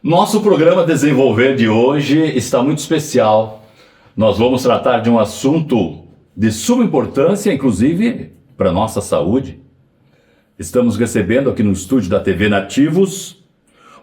Nosso programa Desenvolver de hoje está muito especial. Nós vamos tratar de um assunto de suma importância, inclusive para a nossa saúde. Estamos recebendo aqui no estúdio da TV Nativos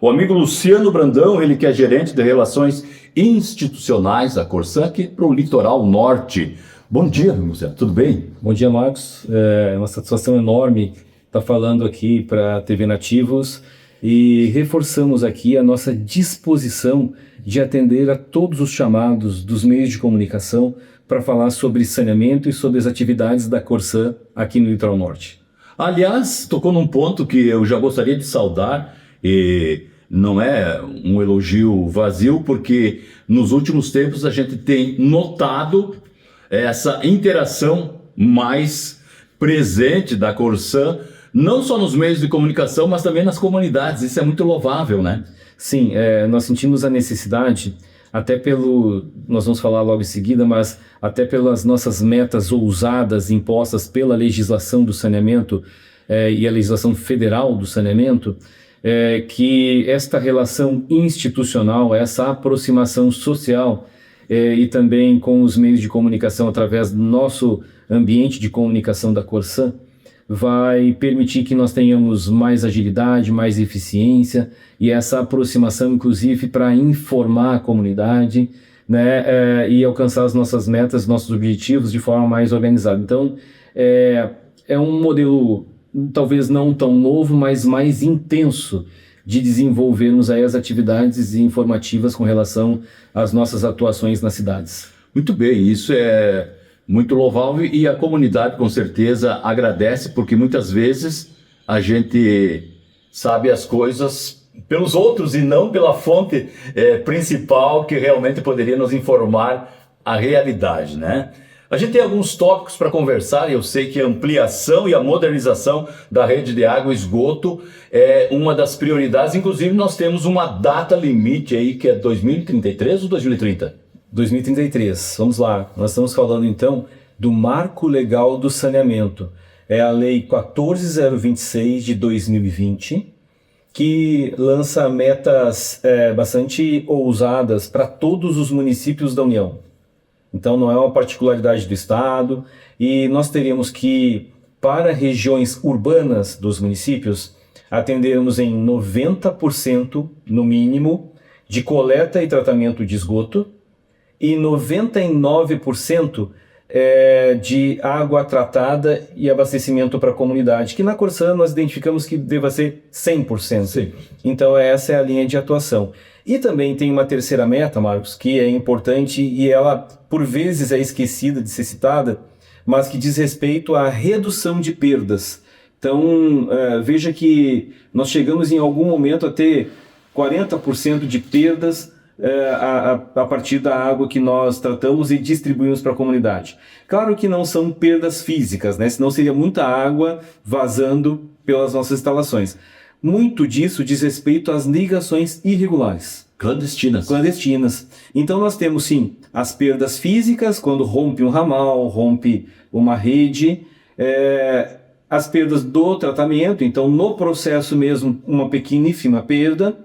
o amigo Luciano Brandão, ele que é gerente de relações institucionais da Corsan aqui para o Litoral Norte. Bom dia, Luciano, tudo bem? Bom dia, Marcos. É uma satisfação enorme estar falando aqui para a TV Nativos e reforçamos aqui a nossa disposição de atender a todos os chamados dos meios de comunicação para falar sobre saneamento e sobre as atividades da Corsan aqui no Litoral Norte. Aliás, tocou num ponto que eu já gostaria de saudar e não é um elogio vazio, porque nos últimos tempos a gente tem notado essa interação mais presente da Corsan, não só nos meios de comunicação, mas também nas comunidades. Isso é muito louvável, né? Sim, nós sentimos a necessidade, até nós vamos falar logo em seguida, mas até pelas nossas metas ousadas impostas pela legislação do saneamento e a legislação federal do saneamento, que esta relação institucional, essa aproximação social e também com os meios de comunicação através do nosso ambiente de comunicação da Corsan, vai permitir que nós tenhamos mais agilidade, mais eficiência e essa aproximação, inclusive, para informar a comunidade, né, e alcançar as nossas metas, nossos objetivos de forma mais organizada. Então, é um modelo talvez não tão novo, mas mais intenso de desenvolvermos aí as atividades informativas com relação às nossas atuações nas cidades. Muito bem, isso é muito louvável e a comunidade com certeza agradece, porque muitas vezes a gente sabe as coisas pelos outros e não pela fonte principal que realmente poderia nos informar a realidade, né? A gente tem alguns tópicos para conversar e eu sei que a ampliação e a modernização da rede de água e esgoto é uma das prioridades. Inclusive nós temos uma data limite aí que é 2033 ou 2030? 2033, vamos lá. Nós estamos falando então do Marco Legal do Saneamento. É a Lei 14026 de 2020, que lança metas bastante ousadas para todos os municípios da União. Então não é uma particularidade do Estado e nós teríamos que, para regiões urbanas dos municípios, atendermos em 90% no mínimo de coleta e tratamento de esgoto e 99% de água tratada e abastecimento para a comunidade, que na Corsan nós identificamos que deva ser 100%. Sim. Então essa é a linha de atuação. E também tem uma terceira meta, Marcos, que é importante e ela por vezes é esquecida de ser citada, mas que diz respeito à redução de perdas. Então veja que nós chegamos em algum momento a ter 40% de perdas a partir da água que nós tratamos e distribuímos para a comunidade. Claro que não são perdas físicas, né? Senão seria muita água vazando pelas nossas instalações. Muito disso diz respeito às ligações irregulares. Clandestinas. Então nós temos sim as perdas físicas, quando rompe um ramal, rompe uma rede, as perdas do tratamento, então no processo mesmo uma pequeníssima perda,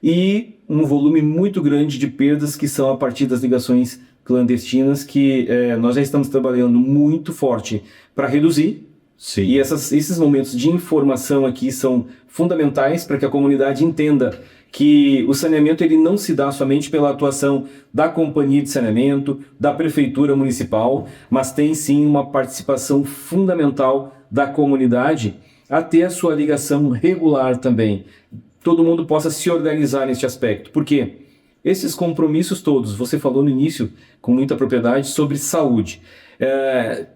e um volume muito grande de perdas que são a partir das ligações clandestinas que nós já estamos trabalhando muito forte para reduzir. Sim. E esses momentos de informação aqui são fundamentais para que a comunidade entenda que o saneamento ele não se dá somente pela atuação da companhia de saneamento, da prefeitura municipal, mas tem sim uma participação fundamental da comunidade a ter a sua ligação regular também. Todo mundo possa se organizar neste aspecto. Por quê? Esses compromissos todos, você falou no início com muita propriedade sobre saúde.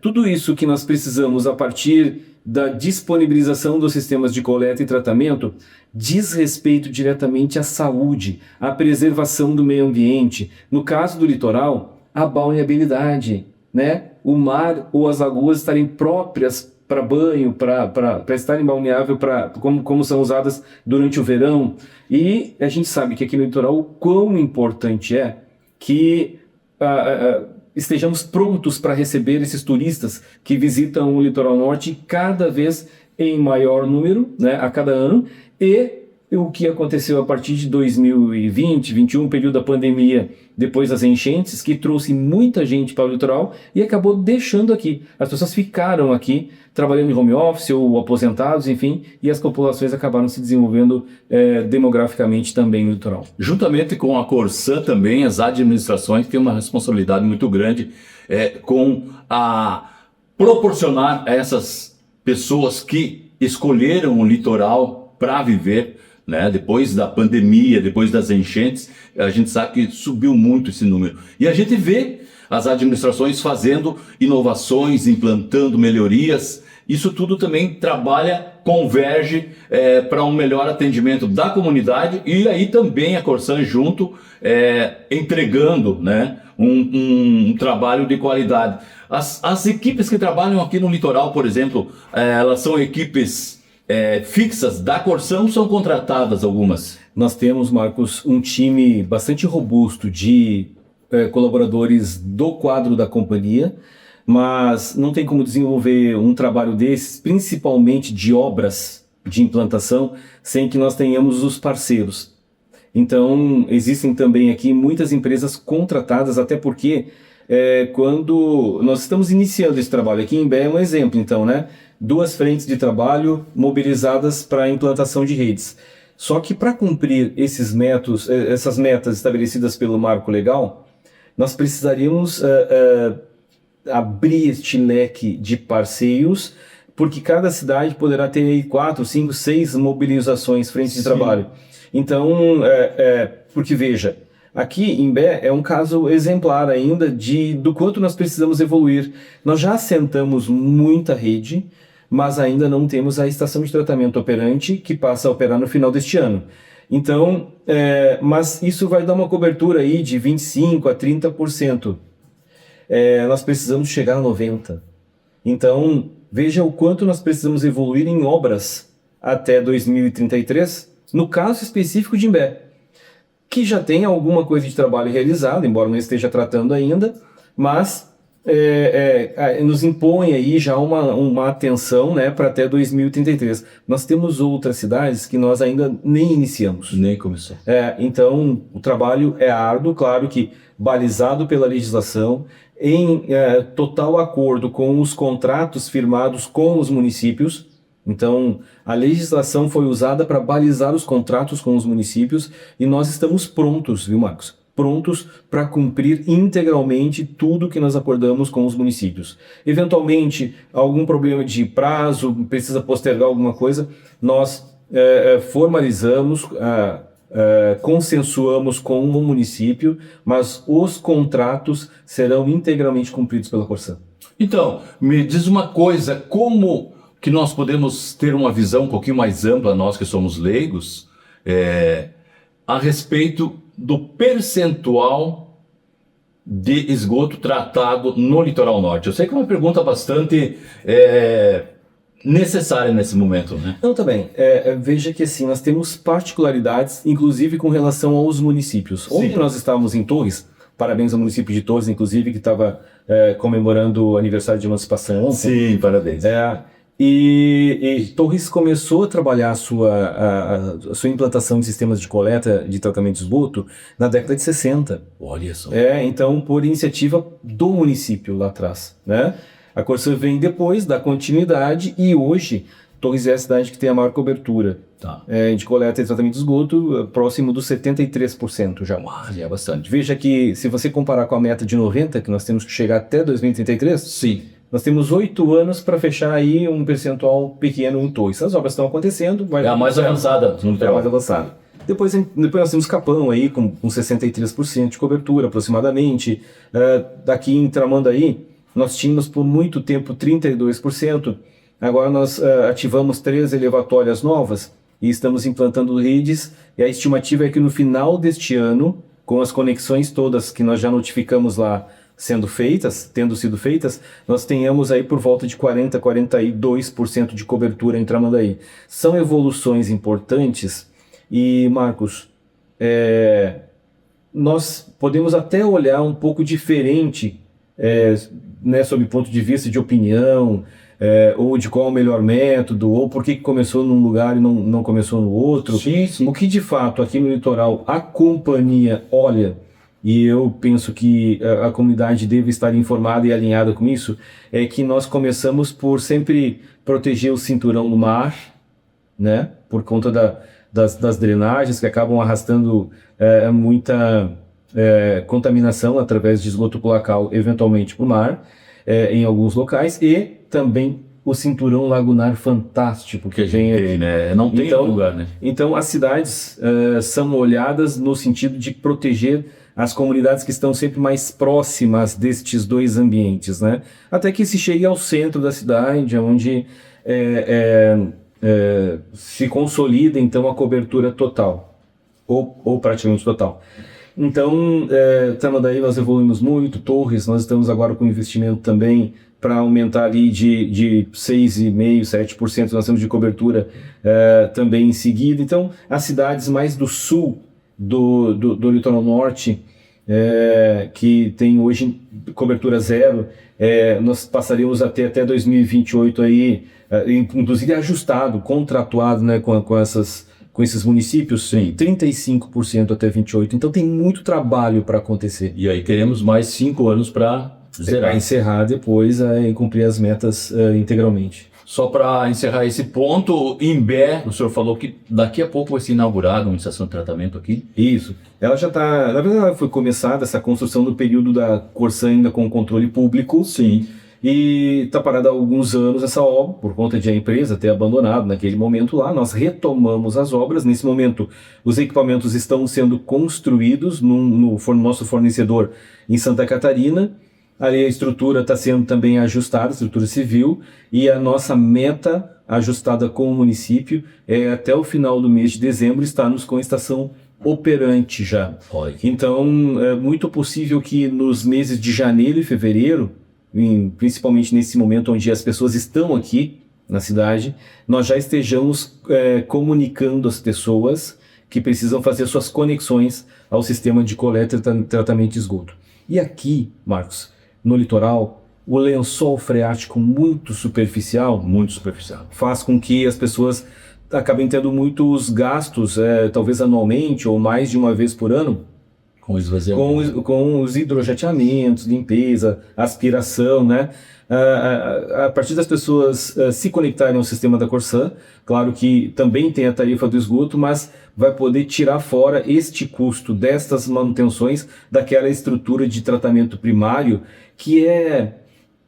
Tudo isso que nós precisamos a partir da disponibilização dos sistemas de coleta e tratamento diz respeito diretamente à saúde, à preservação do meio ambiente. No caso do litoral, a balneabilidade, né? O mar ou as lagoas estarem próprias para banho, para estarem balneável, como são usadas durante o verão. E a gente sabe que aqui no litoral o quão importante é que estejamos prontos para receber esses turistas que visitam o litoral norte cada vez em maior número, né, a cada ano, e o que aconteceu a partir de 2020, 2021, período da pandemia, depois das enchentes, que trouxe muita gente para o litoral e acabou deixando aqui. As pessoas ficaram aqui, trabalhando em home office ou aposentados, enfim, e as populações acabaram se desenvolvendo demograficamente também no litoral. Juntamente com a Corsã também, as administrações têm uma responsabilidade muito grande com a proporcionar a essas pessoas que escolheram o litoral para viver, né? Depois da pandemia, depois das enchentes, a gente sabe que subiu muito esse número. E a gente vê as administrações fazendo inovações, implantando melhorias. Isso tudo também trabalha, converge para um melhor atendimento da comunidade, e aí também a Corsã junto, entregando, né, um trabalho de qualidade. As equipes que trabalham aqui no litoral, por exemplo, elas são equipes fixas da Corsã ou são contratadas algumas? Nós temos, Marcos, um time bastante robusto de colaboradores do quadro da companhia, mas não tem como desenvolver um trabalho desses, principalmente de obras de implantação, sem que nós tenhamos os parceiros. Então, existem também aqui muitas empresas contratadas, até porque quando nós estamos iniciando esse trabalho, aqui em Imbé é um exemplo, então, né? 2 frentes de trabalho mobilizadas para a implantação de redes. Só que para cumprir essas metas estabelecidas pelo marco legal, nós precisaríamos abrir este leque de parceiros, porque cada cidade poderá ter aí 4, 5, 6 mobilizações, frentes de trabalho. Então, porque veja, aqui em Imbé é um caso exemplar ainda do quanto nós precisamos evoluir. Nós já assentamos muita rede, mas ainda não temos a estação de tratamento operante, que passa a operar no final deste ano. Então, mas isso vai dar uma cobertura aí de 25% a 30%. Nós precisamos chegar a 90%. Então, veja o quanto nós precisamos evoluir em obras até 2033, no caso específico de Imbé, que já tem alguma coisa de trabalho realizado, embora não esteja tratando ainda, mas nos impõe aí já uma atenção, né, para até 2033. Nós temos outras cidades que nós ainda nem iniciamos. Nem começou. Então, o trabalho é árduo, claro que balizado pela legislação, em total acordo com os contratos firmados com os municípios. Então, a legislação foi usada para balizar os contratos com os municípios e nós estamos prontos, viu, Marcos? Prontos para cumprir integralmente tudo que nós acordamos com os municípios. Eventualmente, algum problema de prazo, precisa postergar alguma coisa, nós formalizamos, consensuamos com o município, mas os contratos serão integralmente cumpridos pela Corsã. Então, me diz uma coisa, como que nós podemos ter uma visão um pouquinho mais ampla, nós que somos leigos, a respeito do percentual de esgoto tratado no litoral norte? Eu sei que é uma pergunta bastante necessária nesse momento, né? Não, também. Veja que assim, nós temos particularidades, inclusive com relação aos municípios. Sim. Ontem nós estávamos em Torres, parabéns ao município de Torres, inclusive, que estava comemorando o aniversário de emancipação ontem. Sim, parabéns. E Torres começou a trabalhar a sua implantação de sistemas de coleta de tratamento de esgoto na década de 60. Olha só. Então, por iniciativa do município lá atrás, né? A Corsã vem depois, dá continuidade, e hoje Torres é a cidade que tem a maior cobertura de coleta e tratamento de esgoto, próximo dos 73% já. É bastante. Veja que, se você comparar com a meta de 90%, que nós temos que chegar até 2033, sim, nós temos 8 anos para fechar aí um percentual pequeno em Torres. As obras estão acontecendo. É a mais avançada no litoral. É a mais avançada. Depois nós temos Capão aí com 63% de cobertura aproximadamente. Daqui em Tramandaí, nós tínhamos por muito tempo 32%. Agora nós ativamos 3 elevatórias novas e estamos implantando redes. E a estimativa é que no final deste ano, com as conexões todas que nós já notificamos lá, tendo sido feitas, nós tenhamos aí por volta de 40% a 42% de cobertura em Tramandaí. São evoluções importantes e, Marcos, nós podemos até olhar um pouco diferente, né, sob o ponto de vista de opinião, ou de qual é o melhor método, ou por que começou num lugar e não começou no outro. Sim, sim. O que de fato aqui no litoral a companhia olha, e eu penso que a comunidade deve estar informada e alinhada com isso, é que nós começamos por sempre proteger o cinturão do mar, né? Por conta das drenagens que acabam arrastando muita contaminação através de esgoto cloacal, eventualmente para o mar, em alguns locais, e também o cinturão lagunar fantástico Que a gente tem, né? Não tem Então, lugar, né? Então as cidades são olhadas no sentido de proteger as comunidades que estão sempre mais próximas destes dois ambientes, né? Até que se chegue ao centro da cidade, onde se consolida então a cobertura total, ou praticamente total. Então, daí nós evoluímos muito, Torres, nós estamos agora com investimento também para aumentar ali de 6,5%, 7% nós temos de cobertura também em seguida. Então, as cidades mais do sul do litoral norte, que tem hoje cobertura zero, nós passaríamos até 2028 aí, inclusive ajustado, contratuado, né, com esses municípios, sim, 35% até 28%. Então tem muito trabalho para acontecer. E aí teremos mais 5 anos para zerar. Para encerrar depois e cumprir as metas integralmente. Só para encerrar esse ponto, Imbé, o senhor falou que daqui a pouco vai ser inaugurada uma estação de tratamento aqui. Isso. Ela já está, na verdade, ela foi começada essa construção no período da Corsã ainda com controle público. Sim. E está parada há alguns anos essa obra, por conta de a empresa ter abandonado naquele momento lá. Nós retomamos as obras. Nesse momento, os equipamentos estão sendo construídos no nosso fornecedor em Santa Catarina. Ali a estrutura está sendo também ajustada, a estrutura civil, e a nossa meta ajustada com o município é até o final do mês de dezembro estarmos com a estação operante já. Olha. Então, é muito possível que nos meses de janeiro e fevereiro, principalmente nesse momento onde as pessoas estão aqui na cidade, nós já estejamos comunicando às pessoas que precisam fazer suas conexões ao sistema de coleta e tratamento de esgoto. E aqui, Marcos, no litoral, o lençol freático muito superficial faz com que as pessoas acabem tendo muitos gastos, talvez anualmente ou mais de uma vez por ano, com esvaziamento, com os hidrojateamentos, limpeza, aspiração, né? A partir das pessoas se conectarem ao sistema da Corsã, claro que também tem a tarifa do esgoto, mas vai poder tirar fora este custo destas manutenções daquela estrutura de tratamento primário que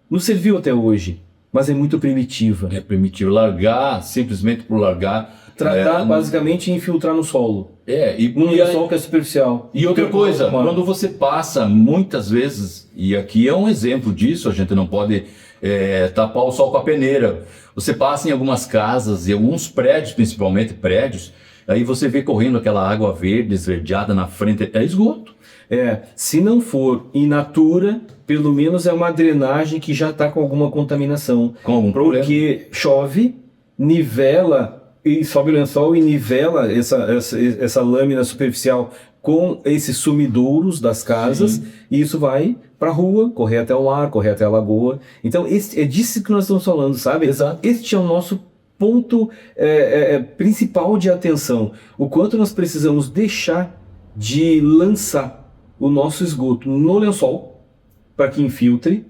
nos serviu até hoje, mas é muito primitiva. É primitivo. Largar, simplesmente por largar. Tratar basicamente e infiltrar no solo. E solo que é superficial. E outra coisa, quando você passa muitas vezes, e aqui é um exemplo disso, a gente não pode tapar o sol com a peneira. Você passa em algumas casas e alguns prédios, principalmente prédios, aí você vê correndo aquela água verde, esverdeada na frente, é esgoto. Se não for in natura, pelo menos é uma drenagem que já está com alguma contaminação. Com algum problema. Porque chove, nivela, e sobe o lençol e nivela essa lâmina superficial com esses sumidouros das casas. Sim. E isso vai para a rua, correr até o mar, correr até a lagoa. Então é disso que nós estamos falando, sabe? Exato. Este é o nosso ponto principal de atenção. O quanto nós precisamos deixar de lançar o nosso esgoto no lençol para que infiltre,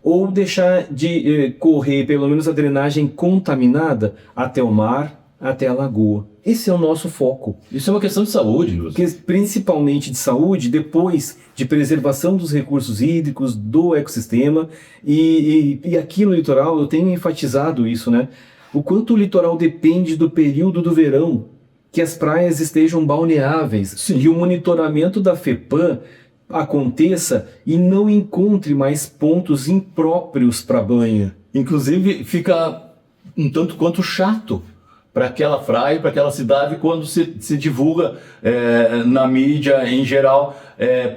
ou deixar de correr pelo menos a drenagem contaminada até o mar, até a lagoa. Esse é o nosso foco. Isso é uma questão de saúde, principalmente de saúde, depois de preservação dos recursos hídricos, do ecossistema, e aqui no litoral eu tenho enfatizado isso, né? O quanto o litoral depende do período do verão, que as praias estejam balneáveis. Sim. E o monitoramento da FEPAM aconteça e não encontre mais pontos impróprios para banho. Inclusive fica um tanto quanto chato para aquela praia, para aquela cidade, quando se divulga na mídia em geral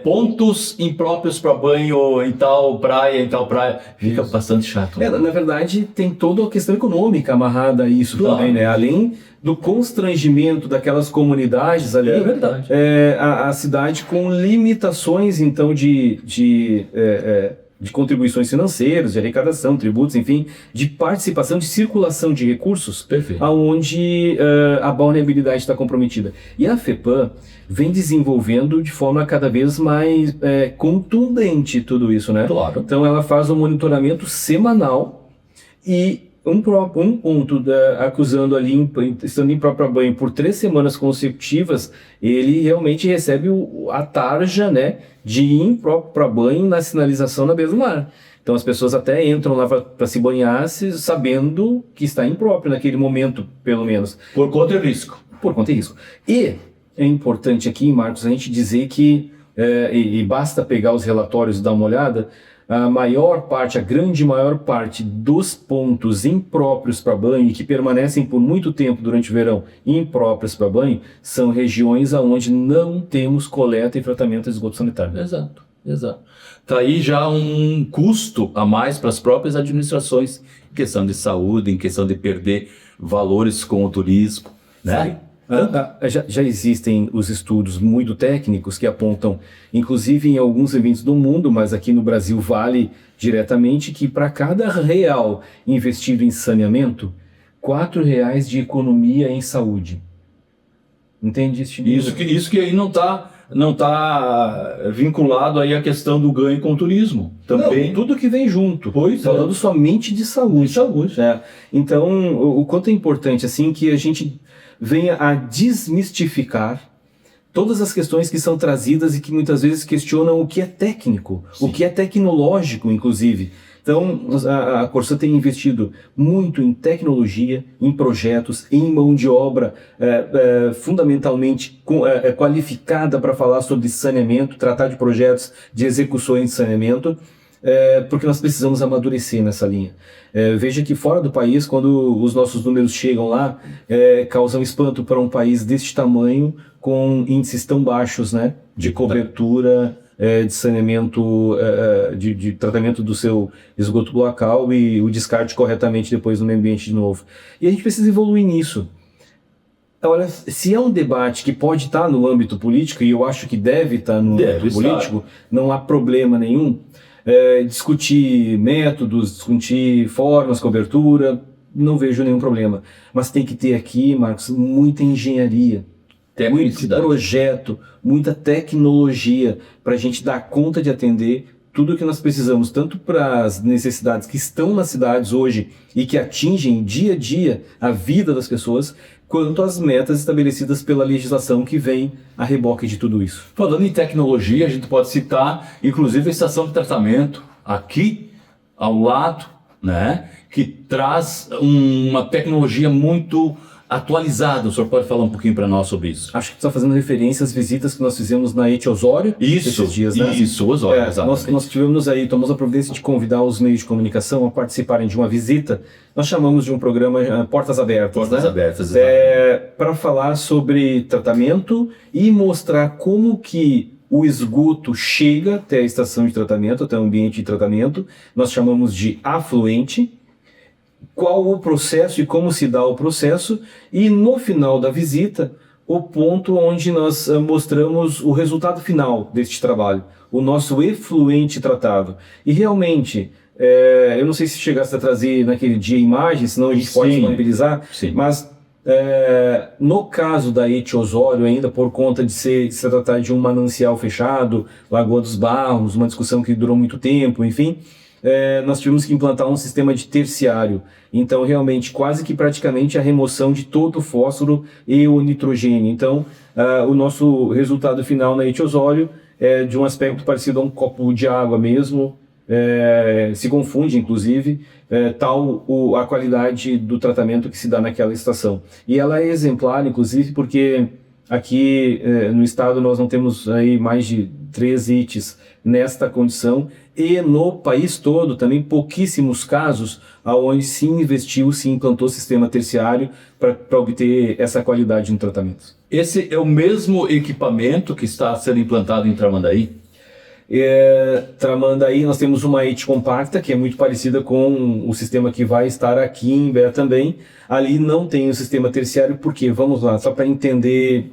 pontos impróprios para banho em tal praia, fica isso. Bastante chato. Na verdade, tem toda a questão econômica amarrada a isso, claro. Também, né? Além do constrangimento daquelas comunidades ali, verdade. A cidade com limitações, então, de de contribuições financeiras, de arrecadação, tributos, enfim, de participação, de circulação de recursos, Perfeito. aonde a vulnerabilidade está comprometida. E a FEPAM vem desenvolvendo de forma cada vez mais contundente tudo isso, né? Claro. Então ela faz um monitoramento semanal e um ponto acusando ali, estando em própria banho por 3 semanas consecutivas, ele realmente recebe a tarja, né, de ir em próprio banho na sinalização na beira do mar. Então as pessoas até entram lá para se banhar sabendo que está impróprio naquele momento, pelo menos. Por conta e risco. Por conta e risco. E é importante aqui, Marcos, a gente dizer que, e basta pegar os relatórios e dar uma olhada, a grande maior parte dos pontos impróprios para banho, e que permanecem por muito tempo durante o verão impróprios para banho, são regiões onde não temos coleta e tratamento de esgoto sanitário. Exato, exato. Está aí já um custo a mais para as próprias administrações, em questão de saúde, em questão de perder valores com o turismo, né? Já existem os estudos muito técnicos que apontam, inclusive em alguns eventos do mundo, mas aqui no Brasil vale diretamente, que para cada real investido em saneamento, R$ 4 de economia em saúde. Entende isso? Isso que aí não tá vinculado aí à questão do ganho com o turismo. Também. Não, tudo que vem junto. Pois falando somente de saúde. Saúde. Então, o quanto é importante assim que a gente venha a desmistificar todas as questões que são trazidas e que muitas vezes questionam o que é técnico, Sim. o que é tecnológico, inclusive. Então, a Corsã tem investido muito em tecnologia, em projetos, em mão de obra fundamentalmente qualificada para falar sobre saneamento, tratar de projetos de execuções de saneamento, porque nós precisamos amadurecer nessa linha. Veja que fora do país, quando os nossos números chegam lá, causam espanto para um país deste tamanho, com índices tão baixos, né, de cobertura, de saneamento, de tratamento do seu esgoto local e o descarte corretamente depois no meio ambiente de novo. E a gente precisa evoluir nisso. Olha, se é um debate que pode estar no âmbito político, e eu acho que deve estar no âmbito político, não há problema nenhum, discutir métodos, discutir formas, cobertura, não vejo nenhum problema. Mas tem que ter aqui, Marcos, muita engenharia, muito projeto, muita tecnologia para a gente dar conta de atender tudo o que nós precisamos, tanto para as necessidades que estão nas cidades hoje e que atingem dia a dia a vida das pessoas, quanto às metas estabelecidas pela legislação que vem a reboque de tudo isso. Falando em tecnologia, a gente pode citar, inclusive, a estação de tratamento aqui ao lado, né, que traz uma tecnologia muito atualizada. O senhor pode falar um pouquinho para nós sobre isso? Acho que está fazendo referência às visitas que nós fizemos na ET Osório esses dias, né? Isso, Osório, exatamente. Nós tivemos aí, tomamos a providência de convidar os meios de comunicação a participarem de uma visita. Nós chamamos de um programa Portas Abertas. Portas Abertas, para falar sobre tratamento e mostrar como que o esgoto chega até a estação de tratamento, até o ambiente de tratamento. Nós chamamos de afluente. Qual o processo e como se dá o processo, e no final da visita, o ponto onde nós mostramos o resultado final deste trabalho, o nosso efluente tratado. E realmente, eu não sei se chegasse a trazer naquele dia imagens, senão a gente pode disponibilizar, mas no caso da ET Osório, ainda por conta de se tratar de um manancial fechado, Lagoa dos Barros, uma discussão que durou muito tempo, enfim, nós tivemos que implantar um sistema de terciário. Então, realmente, quase que praticamente a remoção de todo o fósforo e o nitrogênio. Então, o nosso resultado final na ET Osório é de um aspecto parecido a um copo de água mesmo, se confunde, inclusive, a qualidade do tratamento que se dá naquela estação. E ela é exemplar, inclusive, porque aqui no estado nós não temos aí mais de 3 ITs nesta condição, e no país todo também pouquíssimos casos onde se investiu, se implantou sistema terciário para obter essa qualidade no tratamento. Esse é o mesmo equipamento que está sendo implantado em Tramandaí? Tramandaí nós temos uma ET compacta que é muito parecida com o sistema que vai estar aqui em Bé também. Ali não tem o sistema terciário, porque, vamos lá, só para entender,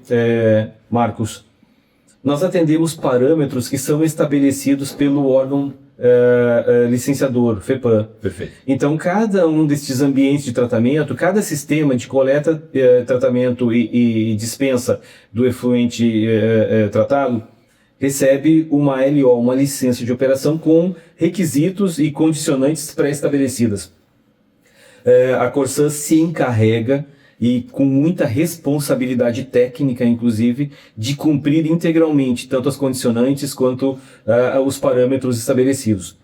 Marcos, nós atendemos parâmetros que são estabelecidos pelo órgão licenciador, FEPAM. Perfeito. Então, cada um destes ambientes de tratamento, cada sistema de coleta, tratamento e dispensa do efluente tratado, recebe uma LO, uma licença de operação com requisitos e condicionantes pré-estabelecidas. A Corsan se encarrega, e com muita responsabilidade técnica, inclusive, de cumprir integralmente tanto as condicionantes quanto os parâmetros estabelecidos.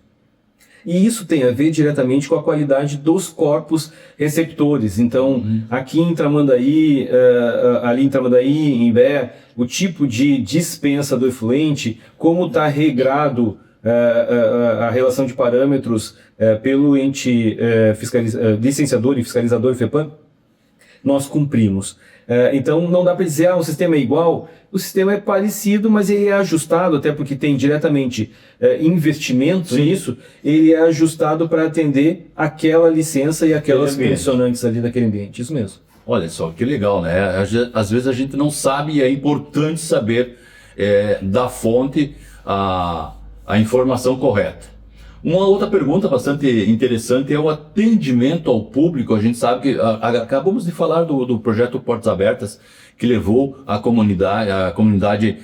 E isso tem a ver diretamente com a qualidade dos corpos receptores. Então, aqui em Tramandaí, ali em Tramandaí, em Imbé, o tipo de dispensa do efluente, como está regrado a relação de parâmetros pelo ente licenciador e fiscalizador FEPAM, nós cumprimos. Então não dá para dizer o sistema é igual, o sistema é parecido, mas ele é ajustado, até porque tem diretamente investimento nisso, ele é ajustado para atender aquela licença e aquelas condicionantes ali daquele ambiente, isso mesmo. Olha só, que legal, né? Às vezes a gente não sabe e é importante saber da fonte a informação correta. Uma outra pergunta bastante interessante é o atendimento ao público. A gente sabe que acabamos de falar do projeto Portas Abertas, que levou a comunidade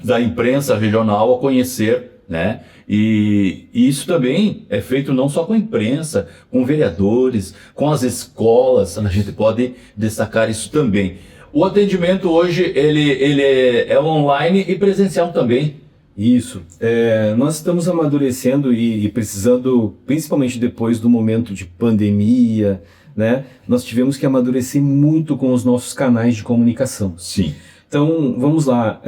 da imprensa regional a conhecer, né? E isso também é feito não só com a imprensa, com vereadores, com as escolas. A gente pode destacar isso também. O atendimento hoje ele é online e presencial também. Isso. Nós estamos amadurecendo e precisando, principalmente depois do momento de pandemia, né? Nós tivemos que amadurecer muito com os nossos canais de comunicação. Sim. Então, vamos lá.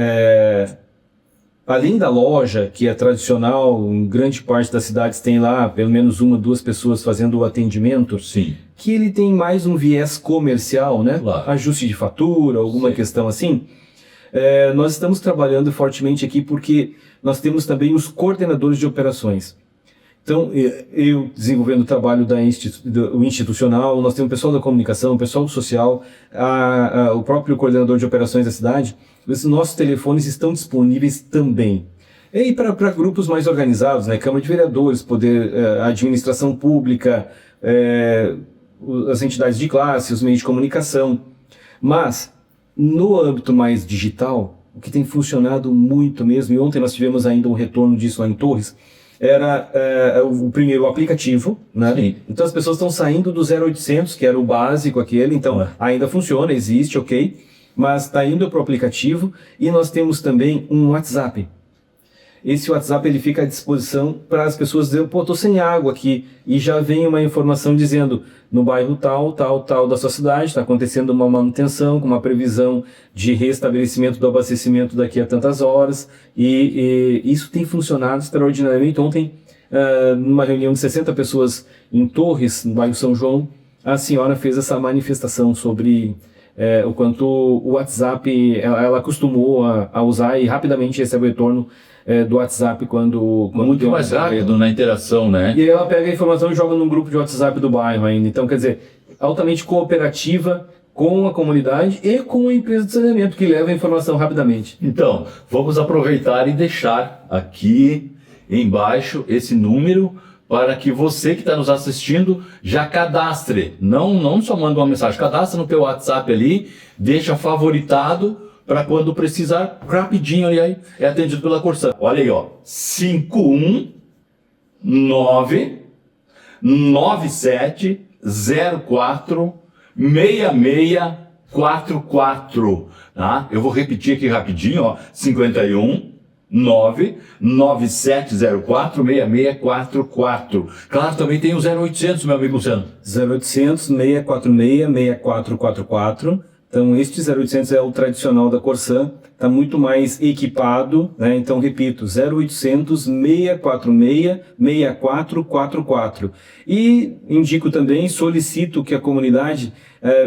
Além da loja, que é tradicional, em grande parte das cidades tem lá pelo menos 1, 2 pessoas fazendo o atendimento. Sim. Que ele tem mais um viés comercial, né? Claro. Ajuste de fatura, alguma questão assim. Nós estamos trabalhando fortemente aqui porque nós temos também os coordenadores de operações. Então, eu desenvolvendo o trabalho do institucional, nós temos o pessoal da comunicação, o pessoal social, o próprio coordenador de operações da cidade. Os nossos telefones estão disponíveis também. E para grupos mais organizados, né? Câmara de Vereadores, Poder, Administração Pública, as entidades de classe, os meios de comunicação. Mas, no âmbito mais digital, o que tem funcionado muito mesmo, e ontem nós tivemos ainda um retorno disso lá em Torres, era o primeiro aplicativo, né? Sim. Então as pessoas estão saindo do 0800, que era o básico aquele, então ainda funciona, existe, ok, mas está indo para o aplicativo, e nós temos também um WhatsApp. Esse WhatsApp ele fica à disposição para as pessoas dizerem, pô, estou sem água aqui, e já vem uma informação dizendo, no bairro tal da sua cidade, está acontecendo uma manutenção, com uma previsão de restabelecimento do abastecimento daqui a tantas horas, e isso tem funcionado extraordinariamente. Ontem, numa reunião de 60 pessoas em Torres, no bairro São João, a senhora fez essa manifestação sobre o quanto o WhatsApp ela acostumou a usar e rapidamente recebe o retorno do WhatsApp quando muito mais rápido na interação, né? E aí ela pega a informação e joga num grupo de WhatsApp do bairro ainda. Então, quer dizer, altamente cooperativa com a comunidade e com a empresa de saneamento, que leva a informação rapidamente. Então, vamos aproveitar e deixar aqui embaixo esse número para que você que está nos assistindo já cadastre. Não só manda uma mensagem, cadastre no teu WhatsApp ali, deixa favoritado, para quando precisar, rapidinho aí é atendido pela Corsan. Olha aí, ó, 519 9704 6644, tá? Eu vou repetir aqui rapidinho, ó, 51 99704 6644. Claro, também tem o 0800, meu amigo Luciano. 0800 646 6444. Então, este 0800 é o tradicional da Corsan, está muito mais equipado, né? Então, repito, 0800 646 6444. E indico também, solicito que a comunidade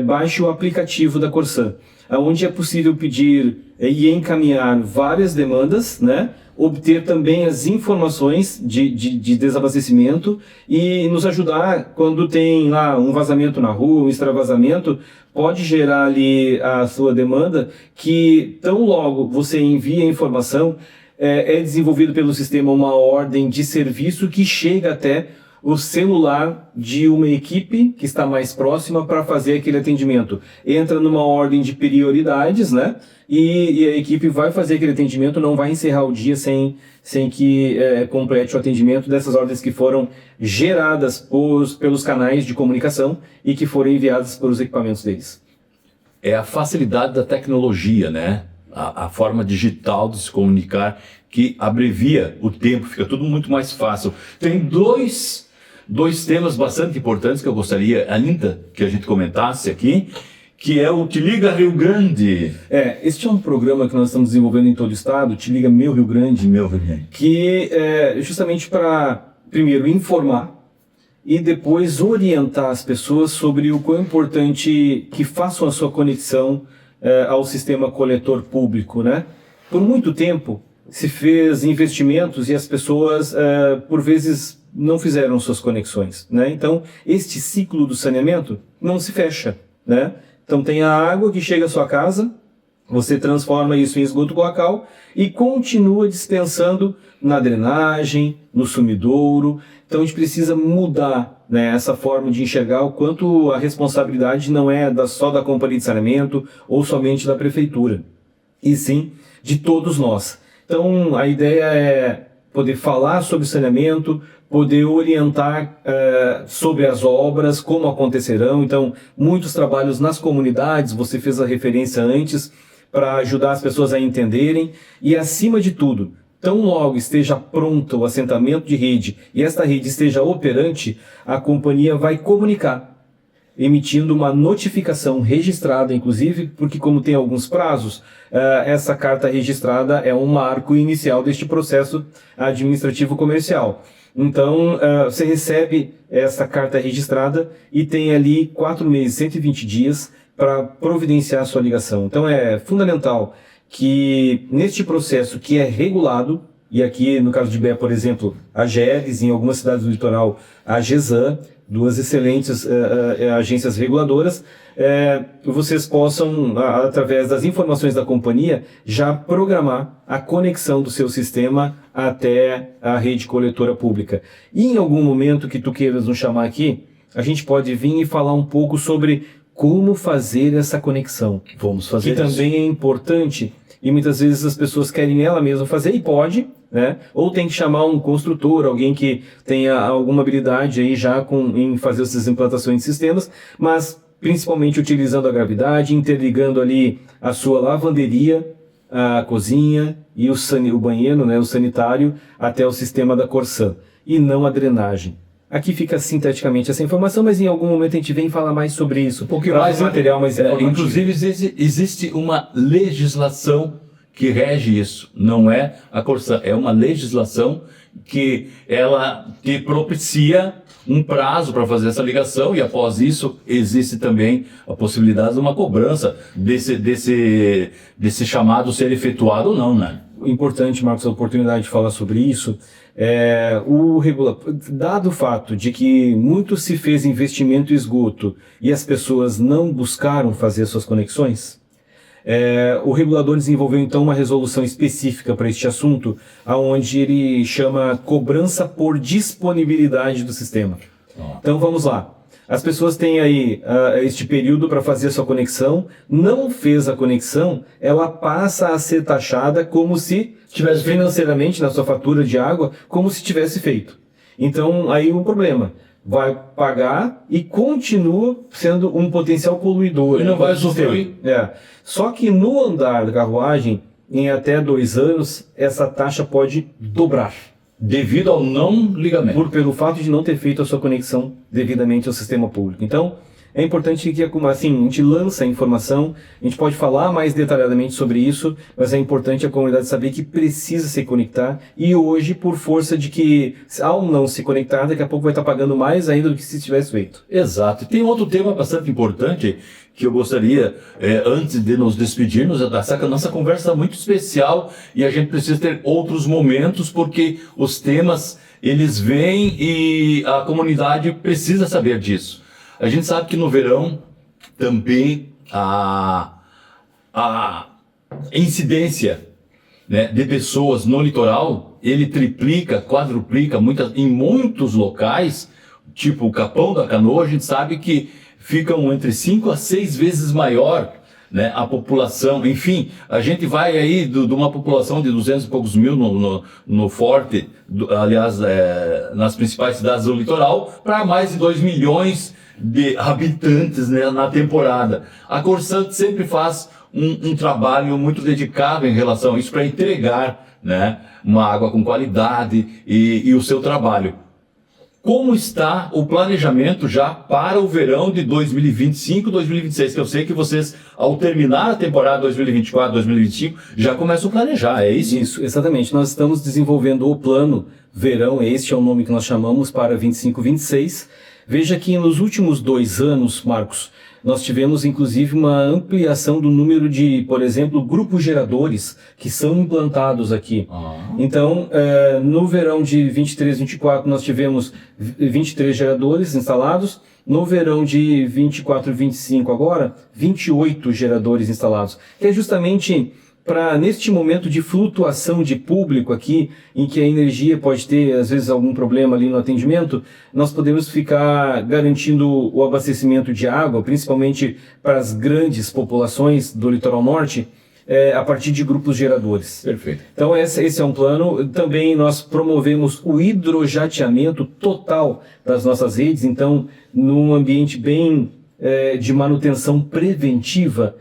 baixe o aplicativo da Corsan, onde é possível pedir e encaminhar várias demandas, né? Obter também as informações de desabastecimento e nos ajudar quando tem lá um vazamento na rua, um extravasamento, pode gerar ali a sua demanda, que tão logo você envia a informação, é desenvolvido pelo sistema uma ordem de serviço que chega até o celular de uma equipe que está mais próxima para fazer aquele atendimento. Entra numa ordem de prioridades, né? E a equipe vai fazer aquele atendimento, não vai encerrar o dia sem que complete o atendimento dessas ordens que foram geradas pelos canais de comunicação e que foram enviadas para os equipamentos deles. É a facilidade da tecnologia, né? A forma digital de se comunicar que abrevia o tempo, fica tudo muito mais fácil. Tem dois temas bastante importantes que eu gostaria ainda que a gente comentasse aqui, que é o Te Liga Rio Grande. Este é um programa que nós estamos desenvolvendo em todo o estado, Te Liga Meu Rio Grande, que é justamente para, primeiro, informar e depois orientar as pessoas sobre o quão importante que façam a sua conexão ao sistema coletor público, né? Por muito tempo se fez investimentos e as pessoas, por vezes, não fizeram suas conexões, né? Então, este ciclo do saneamento não se fecha, né? Então, tem a água que chega à sua casa, você transforma isso em esgoto cloacal e continua dispensando na drenagem, no sumidouro. Então, a gente precisa mudar, né, essa forma de enxergar o quanto a responsabilidade não é só da companhia de saneamento ou somente da prefeitura, e sim de todos nós. Então, a ideia é poder falar sobre saneamento, poder orientar sobre as obras, como acontecerão. Então, muitos trabalhos nas comunidades, você fez a referência antes, para ajudar as pessoas a entenderem e, acima de tudo, tão logo esteja pronto o assentamento de rede e esta rede esteja operante, a companhia vai comunicar, emitindo uma notificação registrada, inclusive, porque como tem alguns prazos, essa carta registrada é um marco inicial deste processo administrativo comercial. Então, você recebe essa carta registrada e tem ali 4 meses, 120 dias para providenciar a sua ligação. Então, é fundamental que neste processo que é regulado, e aqui no caso de Bé, por exemplo, a GERES, em algumas cidades do litoral, a GESAN, duas excelentes agências reguladoras, vocês possam, através das informações da companhia, já programar a conexão do seu sistema até a rede coletora pública. E em algum momento que tu queiras nos chamar aqui, a gente pode vir e falar um pouco sobre como fazer essa conexão. Vamos fazer que isso. Também é importante, e muitas vezes as pessoas querem ela mesma fazer, e pode, né? Ou tem que chamar um construtor, alguém que tenha alguma habilidade aí já em fazer essas implantações de sistemas, mas principalmente utilizando a gravidade, interligando ali a sua lavanderia, a cozinha e o banheiro, né, o sanitário, até o sistema da Corsan, e não a drenagem. Aqui fica sinteticamente essa informação, mas em algum momento a gente vem falar mais sobre isso. Um pouquinho mais material, mas inclusive existe uma legislação que rege isso. Não é a Corsan, é uma legislação que ela te propicia um prazo para fazer essa ligação, e após isso existe também a possibilidade de uma cobrança desse chamado ser efetuado ou não, né? Importante, Marcos, a oportunidade de falar sobre isso. Dado o fato de que muito se fez investimento em esgoto e as pessoas não buscaram fazer suas conexões, o regulador desenvolveu então uma resolução específica para este assunto, onde ele chama cobrança por disponibilidade do sistema. Então vamos lá. As pessoas têm aí este período para fazer a sua conexão, não fez a conexão, ela passa a ser taxada como se tivesse financeiramente na sua fatura de água, como se tivesse feito. Então aí o problema, vai pagar e continua sendo um potencial poluidor. E não vai usufruir. Só que no andar da carruagem, em até 2 anos, essa taxa pode dobrar. Devido ao não ligamento. Pelo fato de não ter feito a sua conexão devidamente ao sistema público. Então, é importante que assim, a gente lança a informação, a gente pode falar mais detalhadamente sobre isso, mas é importante a comunidade saber que precisa se conectar, e hoje, por força de que, ao não se conectar, daqui a pouco vai estar pagando mais ainda do que se tivesse feito. Exato. E tem outro tema bastante importante que eu gostaria, antes de nos despedirmos, essa nossa conversa muito especial, e a gente precisa ter outros momentos, porque os temas, eles vêm e a comunidade precisa saber disso. A gente sabe que no verão também a incidência né, de pessoas no litoral, ele triplica, quadruplica em muitos locais, tipo o Capão da Canoa, a gente sabe que ficam entre 5 a 6 vezes maior, né, a população. Enfim, a gente vai aí de uma população de 200 e poucos mil no Forte, aliás, nas principais cidades do litoral, para mais de 2 milhões de habitantes, né, na temporada. A Corsã sempre faz um trabalho muito dedicado em relação a isso, para entregar, né, uma água com qualidade e o seu trabalho. Como está o planejamento já para o verão de 2025, 2026? Que eu sei que vocês, ao terminar a temporada 2024, 2025, já começam a planejar, é isso? Isso, exatamente. Nós estamos desenvolvendo o plano verão, este é o nome que nós chamamos para 25, 26. Veja que nos últimos 2 anos, Marcos, nós tivemos inclusive uma ampliação do número de, por exemplo, grupos geradores que são implantados aqui. Então, no verão de 23, 24, nós tivemos 23 geradores instalados. No verão de 24 e 25 agora, 28 geradores instalados. Que é justamente para, neste momento de flutuação de público aqui, em que a energia pode ter, às vezes, algum problema ali no atendimento, nós podemos ficar garantindo o abastecimento de água, principalmente para as grandes populações do litoral norte, a partir de grupos geradores. Perfeito. Então esse é um plano. Também nós promovemos o hidrojateamento total das nossas redes, então num ambiente bem de manutenção preventiva.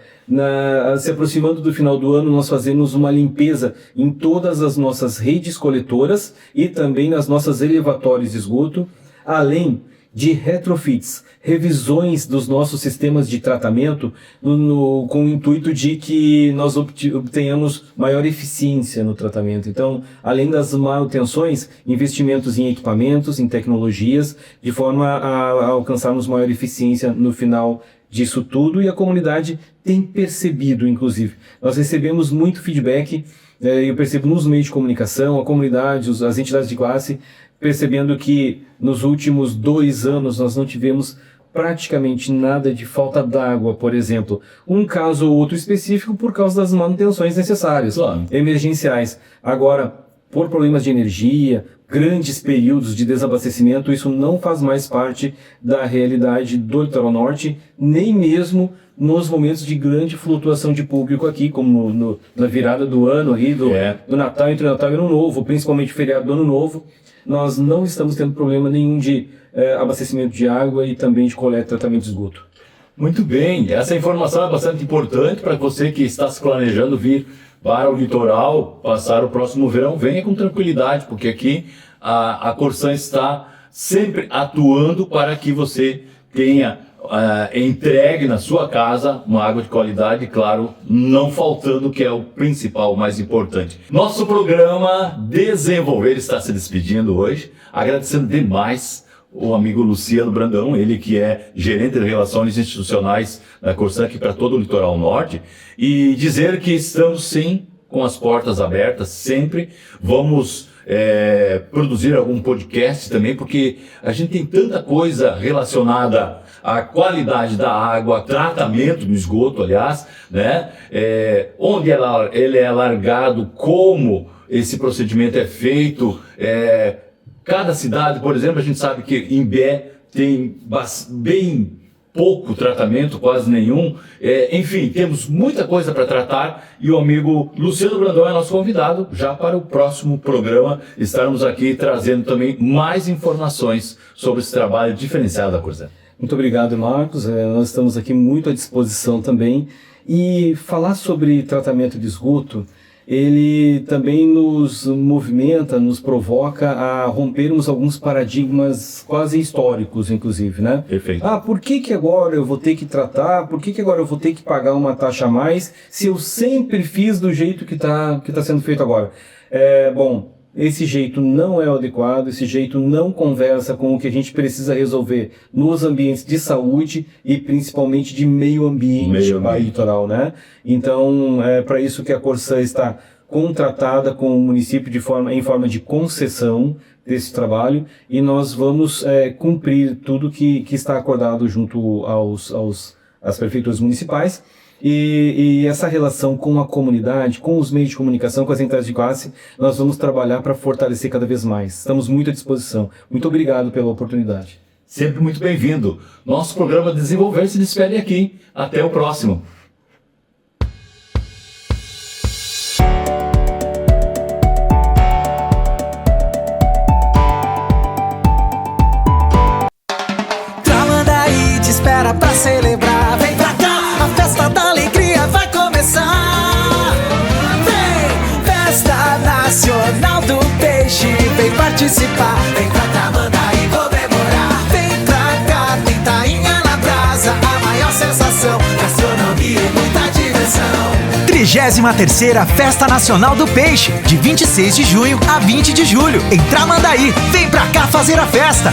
Se aproximando do final do ano, nós fazemos uma limpeza em todas as nossas redes coletoras e também nas nossas elevatórios de esgoto, além de retrofits, revisões dos nossos sistemas de tratamento com o intuito de que nós obtenhamos maior eficiência no tratamento. Então, além das manutenções, investimentos em equipamentos, em tecnologias, de forma a alcançarmos maior eficiência no final disso tudo, e a comunidade tem percebido, inclusive. Nós recebemos muito feedback, eu percebo nos meios de comunicação, a comunidade, as entidades de classe, percebendo que nos últimos 2 anos nós não tivemos praticamente nada de falta d'água, por exemplo. Um caso ou outro específico por causa das manutenções necessárias, claro, emergenciais. Agora, por problemas de energia, grandes períodos de desabastecimento, isso não faz mais parte da realidade do litoral norte, nem mesmo nos momentos de grande flutuação de público aqui, como na virada do ano, aí, do Natal, entre o Natal e o Ano Novo, principalmente o feriado do Ano Novo. Nós não estamos tendo problema nenhum de abastecimento de água e também de coleta e tratamento de esgoto. Muito bem, essa informação é bastante importante para você que está se planejando vir para o litoral, passar o próximo verão. Venha com tranquilidade, porque aqui a Corsã está sempre atuando para que você tenha entregue na sua casa uma água de qualidade, claro, não faltando, que é o principal, o mais importante. Nosso programa Desenvolver está se despedindo hoje, agradecendo demais o amigo Luciano Brandão, ele que é gerente de relações institucionais da Corsã aqui para todo o litoral norte, e dizer que estamos sim com as portas abertas sempre. Vamos produzir algum podcast também, porque a gente tem tanta coisa relacionada à qualidade da água, tratamento do esgoto, aliás, né? Onde ele é largado, como esse procedimento é feito. Cada cidade, por exemplo, a gente sabe que Imbé tem bem pouco tratamento, quase nenhum. Enfim, temos muita coisa para tratar, e o amigo Luciano Brandão é nosso convidado já para o próximo programa. Estarmos aqui trazendo também mais informações sobre esse trabalho diferenciado da Corsã. Muito obrigado, Marcos. Nós estamos aqui muito à disposição também. E falar sobre tratamento de esgoto, ele também nos movimenta, nos provoca a rompermos alguns paradigmas quase históricos, inclusive, né? Perfeito. Por que agora eu vou ter que tratar? Por que agora eu vou ter que pagar uma taxa a mais se eu sempre fiz do jeito que tá sendo feito agora? Bom, esse jeito não é o adequado, esse jeito não conversa com o que a gente precisa resolver nos ambientes de saúde e principalmente de meio ambiente litoral, né? Então, é para isso que a Corsã está contratada com o município em forma de concessão desse trabalho, e nós vamos cumprir tudo que está acordado junto às prefeituras municipais. E essa relação com a comunidade, com os meios de comunicação, com as entidades de classe, nós vamos trabalhar para fortalecer cada vez mais. Estamos muito à disposição. Muito obrigado pela oportunidade. Sempre muito bem-vindo. Nosso programa Desenvolver se despede aqui. Até o próximo. Tramandaí te espera pra celebrar. Vem pra cá, a festa da alegria vai começar. Vem, Festa Nacional do Peixe, vem participar. Vem pra Tramandaí comemorar. Vem pra cá, tem tainha na brasa, a maior sensação, gastronomia e muita diversão. 33ª Festa Nacional do Peixe, de 26 de junho a 20 de julho, em Tramandaí. Vem pra cá fazer a festa!